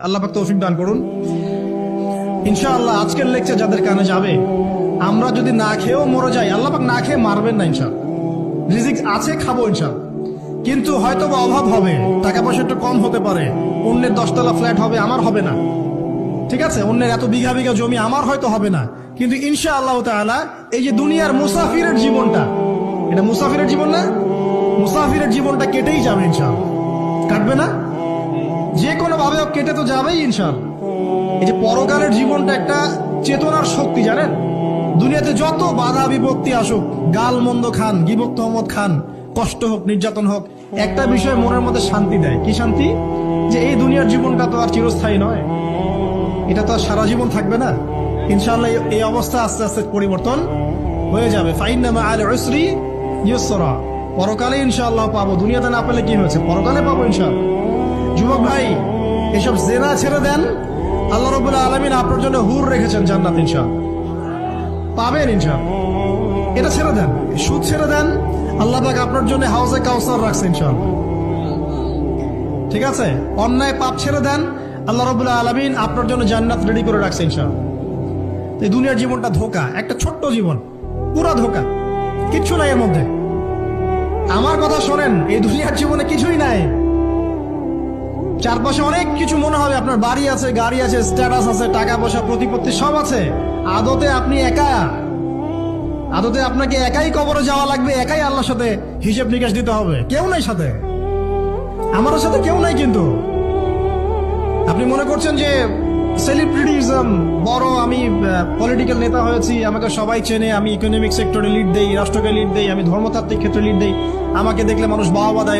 আল্লাহ পাক তৌফিক দান করুন। ইনশাআল্লাহ আজকের লেকচার যাদের কানে যাবে, আমরা যদি না খেয়েও মরে যাই, আল্লাহ পাক না খেয়ে মারবেন না ইনশাআল্লাহ। রিজিক আছে, খাবো ইনশাআল্লাহ। কিন্তু হয়তো বা অভাব হবে, টাকা পয়সা একটু কম হতে পারে, অন্যের 10 তলা ফ্ল্যাট হবে, আমার হবে না, ঠিক আছে, অন্যের এত বিঘা বিঘা জমি আমার হয়তো হবে না। কিন্তু ইনশাআল্লাহ তাআলা এই যে দুনিয়ার মুসাফিরের জীবনটা, এটা মুসাফিরের জীবন না, মুসাফিরের জীবনটা কেটেই যাবে ইনশাআল্লাহ। কাটবে না? যে কোনো ভাবে কেটে তো যাবেই ইনশাআল্লাহ। এই যে পরকালের জীবনটা একটা চেতনার শক্তি, জানেন, দুনিয়াতে যত বাধা বিপত্তি আসুক, গাল মন্দ খান, গিবত তহমত খান, কষ্ট হোক, নির্যাতন হোক, একটা বিষয় মনের মধ্যে শান্তি দেয়। কি শান্তি? যে এই দুনিয়ার জীবনটা তো আর চিরস্থায়ী নয়, এটা তো আর সারা জীবন থাকবে না। ইনশাআল্লাহ এই অবস্থা আস্তে আস্তে পরিবর্তন হয়ে যাবে। ফাইন্না মাআল উসরি ইউসরা, পরকালে ইনশাআল্লাহ পাবো। দুনিয়াতে না পেলে কি হয়েছে, পরকালে পাবো ইনশাআল্লাহ। যুবক ভাই, এসব জেনা ছেড়ে দেন, আল্লাহ রাব্বুল আলামিন আপনার জন্য হুর রেখেছেন জান্নাত, ইনশাআল্লাহ পাবেন ইনশাআল্লাহ। এটা ছেড়ে দেন, সুদ ছেড়ে দেন, আল্লাহ পাক আপনার জন্য হাউজে কাউসার রাখছে ইনশাআল্লাহ, ঠিক আছে। অন্যায় পাপ ছেড়ে দেন, আল্লাহ রাব্বুল আলামিন আপনার জন্য জান্নাত রেডি করে রাখছে ইনশাআল্লাহ। এই দুনিয়ার জীবনটা ধোঁকা, একটা ছোট্ট জীবন, পুরা ধোঁকা, কিচ্ছু নাই এর মধ্যে। আমার কথা শোনেন, এই দুনিয়ার জীবনে কিছুই নাই। চারপাশে অনেক কিছু মনে হবে, আপনার বাড়ি আছে, গাড়ি আছে, স্ট্যাটাস আছে, টাকা পয়সা, প্রতিপত্তি সব আছে। আদতে আপনি একা, আদতে আপনাকে একাই কবরে যাওয়া লাগবে, একাই আল্লাহর সাথে হিসেব নিকাশ দিতে হবে। কেউ নাই সাথে, আমারও সাথে কেউ নাই। কিন্তু আপনি মনে করছেন যে সেলিব্রিটিজম বড়, আমি পলিটিক্যাল নেতা হয়েছি, আমাকে সবাই চেনে, আমি ইকোনমিক সেক্টরে লিড দেই, রাষ্ট্রকে লিড দেই, আমি ধর্মতাত্ত্বিক ক্ষেত্রে লিড দেই, আমাকে দেখলে মানুষ বাহবা দেয়।